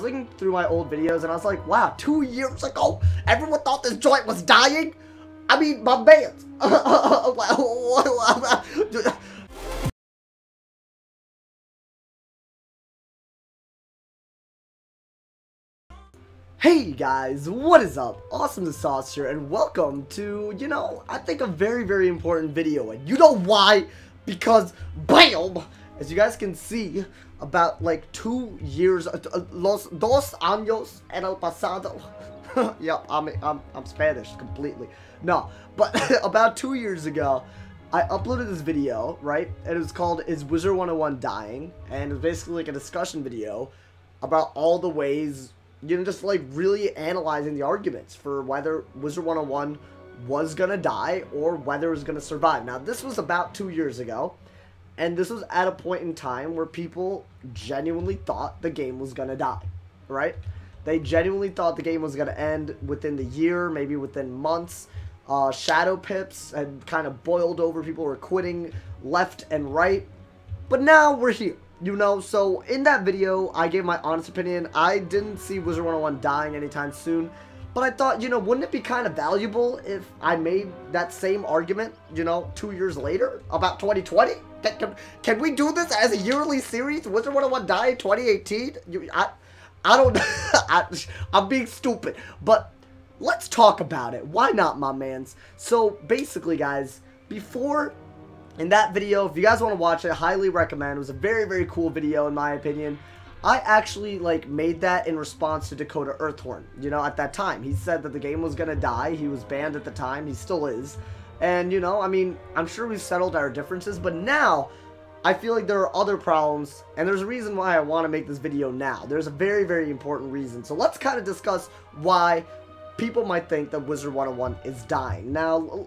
looking through my old videos and I was like, wow, 2 years ago, everyone thought this joint was dying? I mean, my man. Hey guys, what is up? AwesomeTheSauce here, and welcome to, I think a very, very important video. And you know why? Because, BAM! As you guys can see, about like 2 years, dos años en el pasado. Yep, I'm Spanish completely. No, but about 2 years ago, I uploaded this video, right? And it was called "Is Wizard101 Dying?" And it was basically like a discussion video about all the ways, just like really analyzing the arguments for whether Wizard101 was gonna die or whether it was gonna survive. Now, this was about 2 years ago, and this was at a point in time where people genuinely thought the game was gonna die, right? They genuinely thought the game was gonna end within the year, maybe within months. Shadow pips had kind of boiled over. People were quitting left and right, but now we're here. So in that video, I gave my honest opinion. I didn't see Wizard101 dying anytime soon, but I thought, wouldn't it be kind of valuable if I made that same argument, 2 years later, about 2020? Can we do this as a yearly series? Wizard101 died in 2018? I don't, I'm being stupid, but let's talk about it. Why not, my mans? So basically, guys, before... in that video, if you guys want to watch it, I highly recommend. It was a very, very cool video in my opinion. I actually made that in response to Dakota Earthhorn, at that time. He said that the game was going to die. He was banned at the time. He still is. And, I mean, I'm sure we've settled our differences, but now I feel like there are other problems, and there's a reason why I want to make this video now. There's a very, very important reason. So let's kind of discuss why people might think that Wizard101 is dying. Now,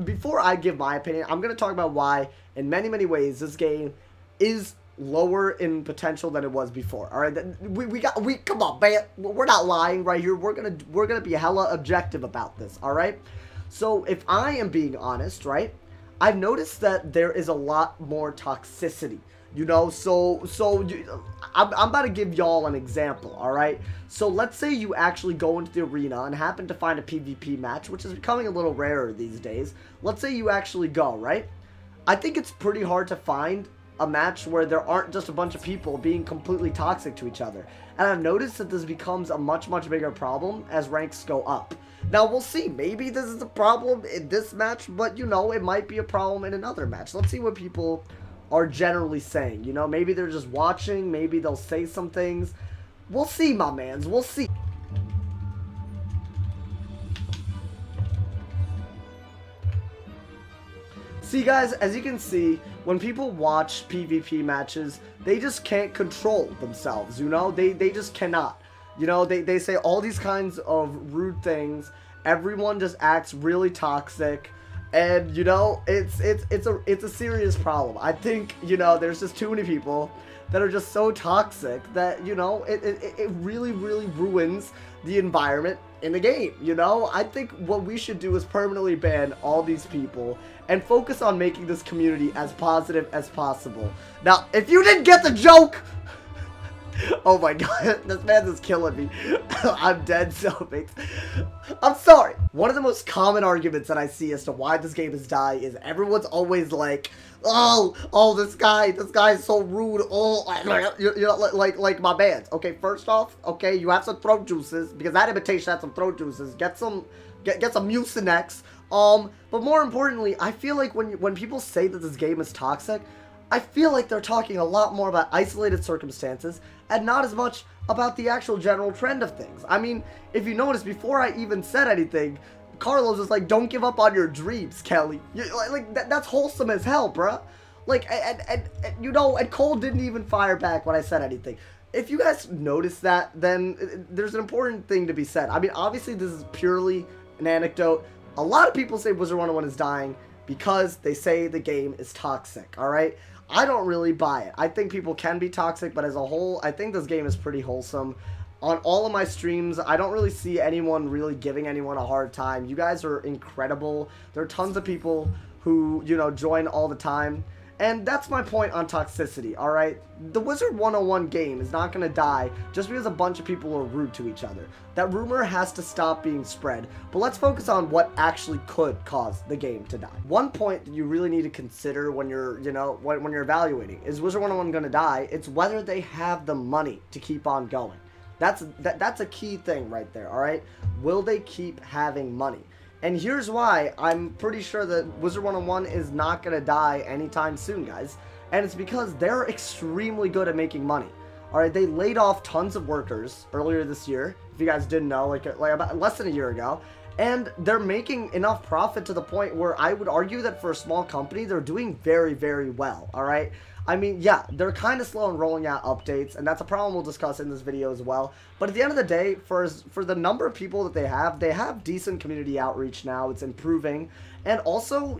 before I give my opinion, I'm going to talk about why, in many, many ways, this game is lower in potential than it was before. All right, come on, man, we're not lying right here. We're gonna be hella objective about this. All right. So if I am being honest, right, I've noticed that there is a lot more toxicity. I'm about to give y'all an example, alright? So let's say you actually go into the arena and happen to find a PvP match, which is becoming a little rarer these days. Let's say you actually go, right? I think it's pretty hard to find a match where there aren't just a bunch of people being completely toxic to each other. And I've noticed that this becomes a much, much bigger problem as ranks go up. Now, we'll see. Maybe this is a problem in this match, but, it might be a problem in another match. Let's see what people are generally saying. Maybe they're just watching. Maybe they'll say some things. We'll see, my mans. We'll see. See, guys, as you can see, when people watch PvP matches, they just can't control themselves, They just cannot. They say all these kinds of rude things. Everyone just acts really toxic. And, it's a serious problem. I think, there's just too many people that are just so toxic that, it really, really ruins the environment in the game, I think what we should do is permanently ban all these people and focus on making this community as positive as possible. Now, if you didn't get the joke... oh my god, this man is killing me. I'm dead, so I'm sorry. One of the most common arguments that I see as to why this game is dying is everyone's always like, oh, this guy is so rude. Oh, like my bands. Okay, first off, okay, you have some throat juices because that imitation had some throat juices. Get some Mucinex. But more importantly, I feel like when people say that this game is toxic, I feel like they're talking a lot more about isolated circumstances and not as much about the actual general trend of things. I mean, if you notice, before I even said anything, Carlos was like, don't give up on your dreams, Kelly. That's wholesome as hell, bruh. And Cole didn't even fire back when I said anything. If you guys notice that, then there's an important thing to be said. I mean, obviously, this is purely an anecdote. A lot of people say Wizard101 is dying because they say the game is toxic, alright? I don't really buy it. I think people can be toxic, but as a whole, I think this game is pretty wholesome. On all of my streams, I don't really see anyone really giving anyone a hard time. You guys are incredible. There are tons of people who, join all the time. And that's my point on toxicity, alright? The Wizard101 game is not going to die just because a bunch of people are rude to each other. That rumor has to stop being spread. But let's focus on what actually could cause the game to die. One point that you really need to consider when you're, when you're evaluating, is Wizard101 going to die? It's whether they have the money to keep on going. That's a key thing right there, alright? Will they keep having money? And here's why I'm pretty sure that Wizard101 is not going to die anytime soon, guys. And it's because they're extremely good at making money. Alright, they laid off tons of workers earlier this year. If you guys didn't know, like about less than a year ago. And they're making enough profit to the point where I would argue that for a small company, they're doing very, very well, alright? I mean, yeah, they're kind of slow in rolling out updates, and that's a problem we'll discuss in this video as well. But at the end of the day, for the number of people that they have decent community outreach now. It's improving. And also,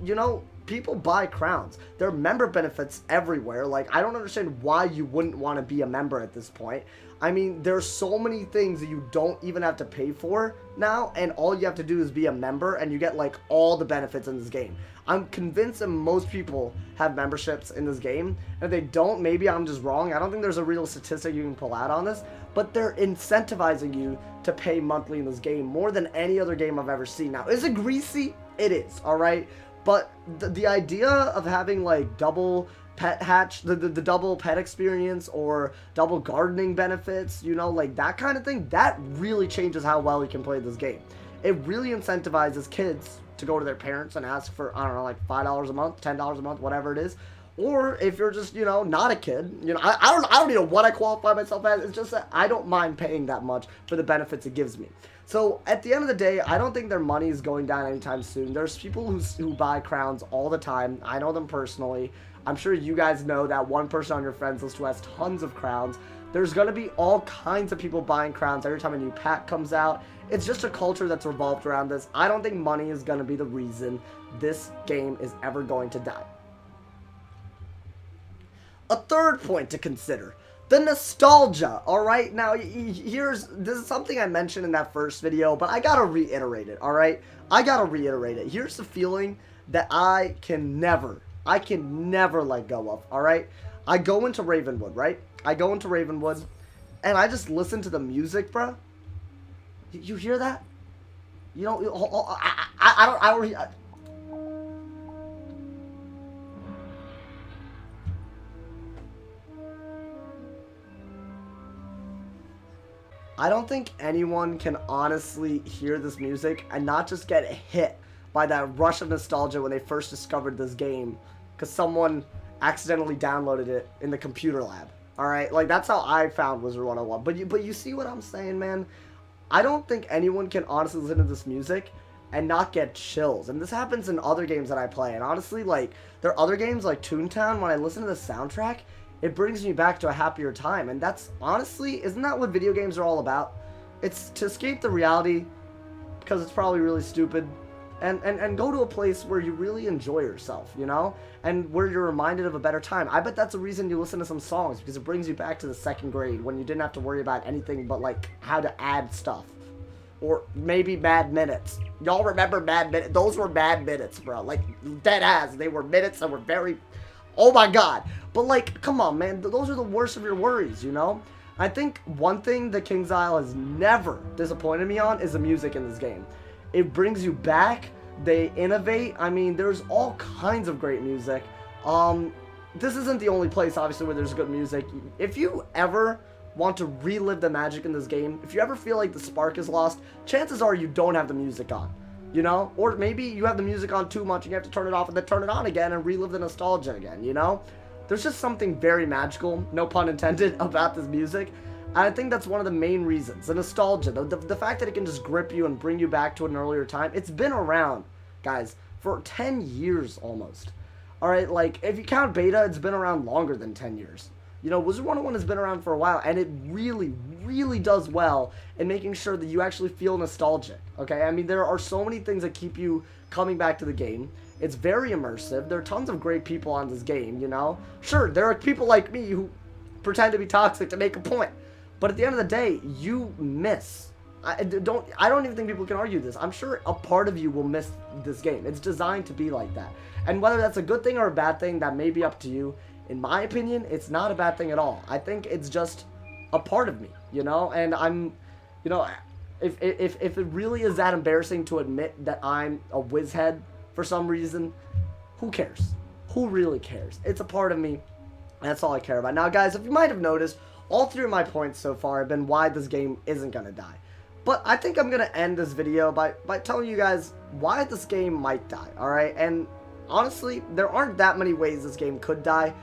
people buy crowns. There are member benefits everywhere. Like, I don't understand why you wouldn't want to be a member at this point. I mean, there's so many things that you don't even have to pay for now, and all you have to do is be a member, and you get, like, all the benefits in this game. I'm convinced that most people have memberships in this game, and if they don't, maybe I'm just wrong. I don't think there's a real statistic you can pull out on this, but they're incentivizing you to pay monthly in this game more than any other game I've ever seen. Now, is it greasy? It is, alright? But the idea of having, like, double pet hatch, the double pet experience, or double gardening benefits, like that kind of thing, that really changes how well you can play this game. It really incentivizes kids to go to their parents and ask for, I don't know, like $5 a month, $10 a month, whatever it is. Or if you're just, not a kid, I don't even know what I qualify myself as. It's just that I don't mind paying that much for the benefits it gives me. So at the end of the day, I don't think their money is going down anytime soon. There's people who buy crowns all the time. I know them personally. I'm sure you guys know that one person on your friends list who has tons of crowns. There's going to be all kinds of people buying crowns every time a new pack comes out. It's just a culture that's revolved around this. I don't think money is going to be the reason this game is ever going to die. A third point to consider. The nostalgia, alright? Now, this is something I mentioned in that first video, but I gotta reiterate it, alright? I gotta reiterate it. Here's the feeling that I can never let go of, alright? I go into Ravenwood, right? I go into Ravenwood, and I just listen to the music, bruh. You hear that? I don't think anyone can honestly hear this music and not just get hit by that rush of nostalgia when they first discovered this game because someone accidentally downloaded it in the computer lab. Alright, like that's how I found Wizard101. But you see what I'm saying, man? I don't think anyone can honestly listen to this music and not get chills. And this happens in other games that I play. And honestly, like, there are other games like Toontown, when I listen to the soundtrack, it brings me back to a happier time. And that's, honestly, isn't that what video games are all about? It's to escape the reality, because it's probably really stupid, and go to a place where you really enjoy yourself, and where you're reminded of a better time. I bet that's the reason you listen to some songs, because it brings you back to the 2nd grade when you didn't have to worry about anything but, like, how to add stuff. Or maybe Mad Minutes. Y'all remember Mad Minutes? Those were Mad Minutes, bro. Like, dead ass. They were minutes that were very... Oh my god. But, like, come on, man. Those are the worst of your worries, I think one thing that King's Isle has never disappointed me on is the music in this game. It brings you back. They innovate. I mean, there's all kinds of great music. This isn't the only place, obviously, where there's good music. If you ever want to relive the magic in this game, if you ever feel like the spark is lost, chances are you don't have the music on. Or maybe you have the music on too much and you have to turn it off and then turn it on again and relive the nostalgia again, There's just something very magical, no pun intended, about this music. And I think that's one of the main reasons. The nostalgia, the fact that it can just grip you and bring you back to an earlier time. It's been around, guys, for 10 years almost. Alright, like, if you count beta, it's been around longer than 10 years. Wizard101 has been around for a while, and it really, really does well in making sure that you actually feel nostalgic, okay? I mean, there are so many things that keep you coming back to the game. It's very immersive. There are tons of great people on this game, Sure, there are people like me who pretend to be toxic to make a point. But at the end of the day, you miss I don't even think people can argue this. I'm sure a part of you will miss this game. It's designed to be like that. And whether that's a good thing or a bad thing, that may be up to you. In my opinion, it's not a bad thing at all. I think it's just a part of me, you know? And I'm, you know, if it really is that embarrassing to admit that I'm a whiz head for some reason, who cares? Who really cares? It's a part of me. That's all I care about. Now, guys, if you might have noticed, all three of my points so far have been why this game isn't going to die. But I think I'm going to end this video by telling you guys why this game might die, alright? And honestly, there aren't that many ways this game could die,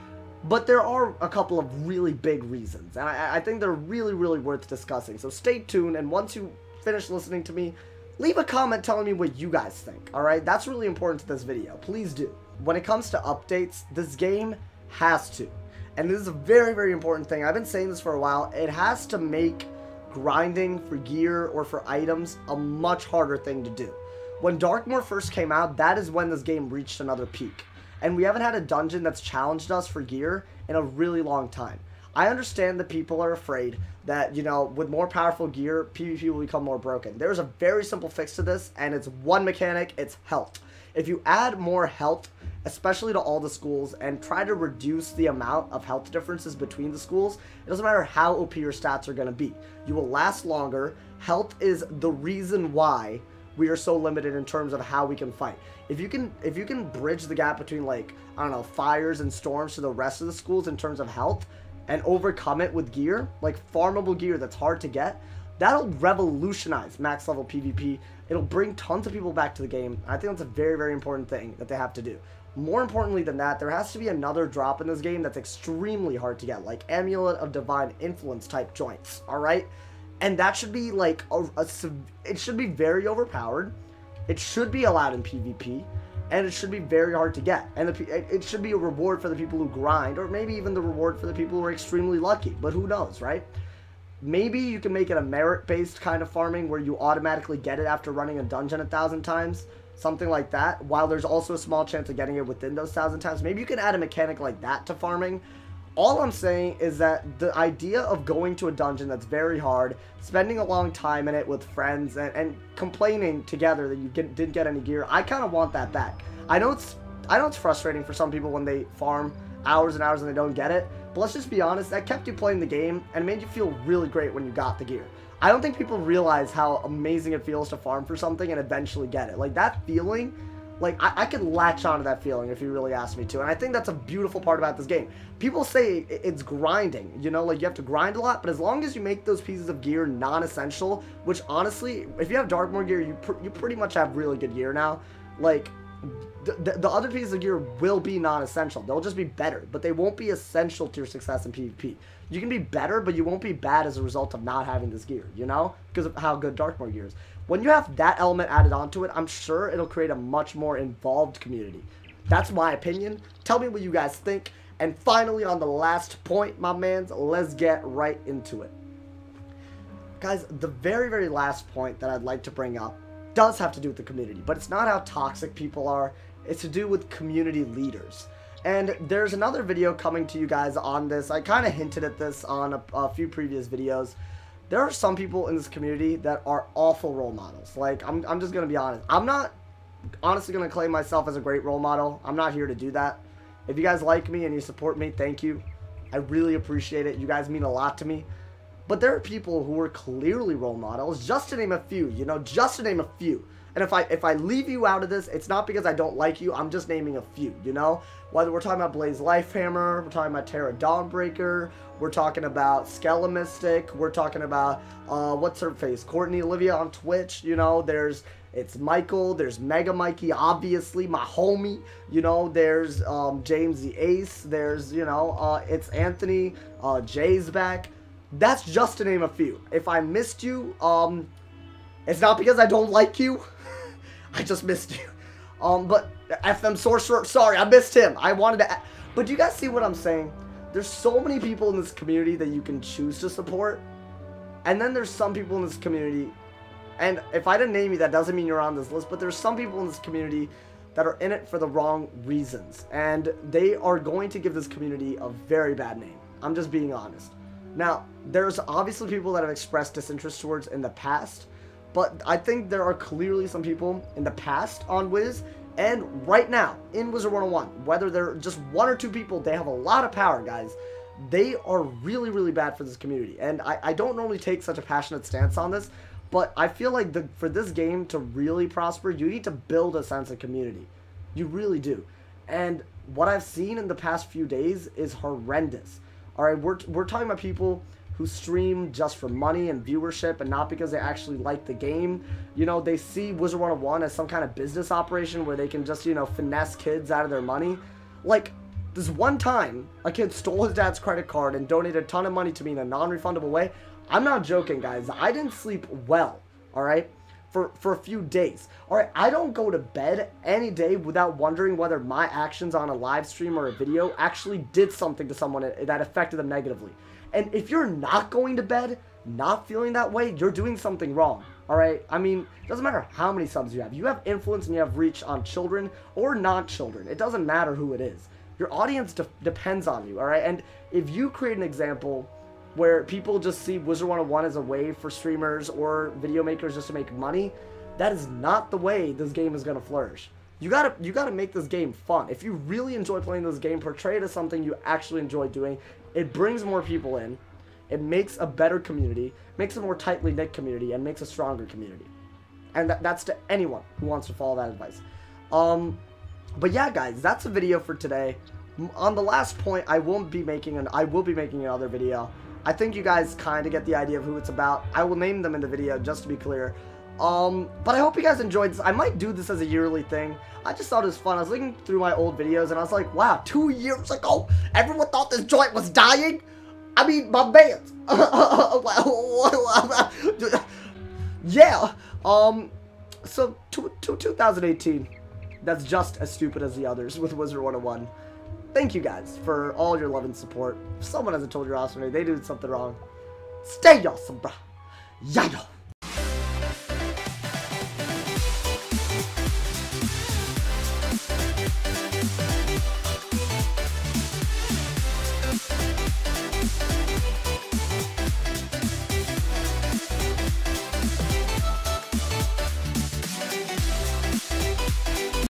but there are a couple of really big reasons. And I think they're really, really worth discussing. So stay tuned, and once you finish listening to me, leave a comment telling me what you guys think, alright? That's really important to this video. Please do. When it comes to updates, this game has to. And this is a very, very important thing. I've been saying this for a while. It has to make grinding for gear or for items a much harder thing to do. When Darkmoor first came out, that is when this game reached another peak. And we haven't had a dungeon that's challenged us for gear in a really long time. I understand that people are afraid that, you know, with more powerful gear, PvP will become more broken. There's a very simple fix to this, and it's one mechanic, it's health. If you add more health, especially to all the schools, and try to reduce the amount of health differences between the schools, it doesn't matter how OP your stats are going to be. You will last longer. Health is the reason why we are so limited in terms of how we can fight. If you can bridge the gap between, like, I don't know, fires and storms to the rest of the schools in terms of health, and overcome it with gear, like farmable gear that's hard to get, that'll revolutionize max level PvP. It'll bring tons of people back to the game. I think that's a very, very important thing that they have to do. More importantly than that, there has to be another drop in this game that's extremely hard to get, like Amulet of Divine Influence type joints, alright? And that should be like, it should be very overpowered, it should be allowed in PvP, and it should be very hard to get. And it should be a reward for the people who grind, or maybe even the reward for the people who are extremely lucky, but who knows, right? Maybe you can make it a merit-based kind of farming where you automatically get it after running a dungeon 1,000 times. Something like that, while there's also a small chance of getting it within those 1,000 times. Maybe you can add a mechanic like that to farming. All I'm saying is that the idea of going to a dungeon that's very hard, spending a long time in it with friends, and complaining together that you didn't get any gear, I kind of want that back. I know it's frustrating for some people when they farm hours and hours and they don't get it, but let's just be honest, that kept you playing the game and made you feel really great when you got the gear. I don't think people realize how amazing it feels to farm for something and eventually get it. Like, that feeling, like, I could latch onto that feeling if you really asked me to. And I think that's a beautiful part about this game. People say it's grinding, you know, like, you have to grind a lot, but as long as you make those pieces of gear non-essential, which, honestly, if you have Darkmoor gear, you pretty much have really good gear now. Like, the other pieces of gear will be non-essential. They'll just be better, but they won't be essential to your success in PvP. You can be better, but you won't be bad as a result of not having this gear, you know? Because of how good Darkmoor gear is. When you have that element added onto it, I'm sure it'll create a much more involved community. That's my opinion. Tell me what you guys think. And finally, on the last point, my mans, let's get right into it. Guys, the very, very last point that I'd like to bring up does have to do with the community, but it's not how toxic people are. It's to do with community leaders. And there's another video coming to you guys on this. I kind of hinted at this on a few previous videos. There are some people in this community that are awful role models. Like, I'm just going to be honest. I'm not honestly going to claim myself as a great role model. I'm not here to do that. If you guys like me and you support me, thank you. I really appreciate it. You guys mean a lot to me. But there are people who are clearly role models, just to name a few, you know, just to name a few. And if I leave you out of this, it's not because I don't like you. I'm just naming a few, you know? Whether we're talking about Blaze Lifehammer, we're talking about Terra Dawnbreaker, we're talking about Skelemystic, we're talking about, what's her face? Courtney Olivia on Twitch, you know? It's Michael, there's Mega Mikey, obviously, my homie, you know? There's James the Ace, there's, you know, it's Anthony, Jay's back. That's just to name a few. If I missed you, it's not because I don't like you. I just missed you. But FM Sorcerer, sorry, I missed him. I wanted to... But do you guys see what I'm saying? There's so many people in this community that you can choose to support. And then there's some people in this community... And if I didn't name you, that doesn't mean you're on this list. But there's some people in this community that are in it for the wrong reasons. And they are going to give this community a very bad name. I'm just being honest. Now, there's obviously people that have expressed disinterest towards in the past, but I think there are clearly some people in the past on Wiz and right now in Wizard101, whether they're just one or two people, they have a lot of power, guys. They are really, really bad for this community. And I don't normally take such a passionate stance on this, but I feel like for this game to really prosper, you need to build a sense of community. You really do. And what I've seen in the past few days is horrendous. Alright, we're talking about people who stream just for money and viewership and not because they actually like the game. You know, they see Wizard101 as some kind of business operation where they can just, you know, finesse kids out of their money. Like, this one time, a kid stole his dad's credit card and donated a ton of money to me in a non-refundable way. I'm not joking, guys. I didn't sleep well, alright, for a few days. Alright, I don't go to bed any day without wondering whether my actions on a live stream or a video actually did something to someone that affected them negatively. And if you're not going to bed, not feeling that way, you're doing something wrong, alright? I mean, it doesn't matter how many subs you have. You have influence and you have reach on children or non-children. It doesn't matter who it is. Your audience depends on you, alright? And if you create an example where people just see Wizard101 as a way for streamers or video makers just to make money, that is not the way this game is going to flourish. You gotta make this game fun. If you really enjoy playing this game, portray it as something you actually enjoy doing. It brings more people in. It makes a better community, makes a more tightly knit community, and makes a stronger community. And that's to anyone who wants to follow that advice. But yeah, guys, that's a video for today. On the last point, I will be making another video. I think you guys kind of get the idea of who it's about. I will name them in the video, just to be clear. But I hope you guys enjoyed this. I might do this as a yearly thing. I just thought it was fun. I was looking through my old videos, and I was like, wow, 2 years ago, everyone thought this joint was dying? I mean, my man. Yeah. So, 2018, that's just as stupid as the others with Wizard101. Thank you guys for all your love and support. If someone hasn't told you you're awesome, they did something wrong. Stay awesome, bruh. Yeah.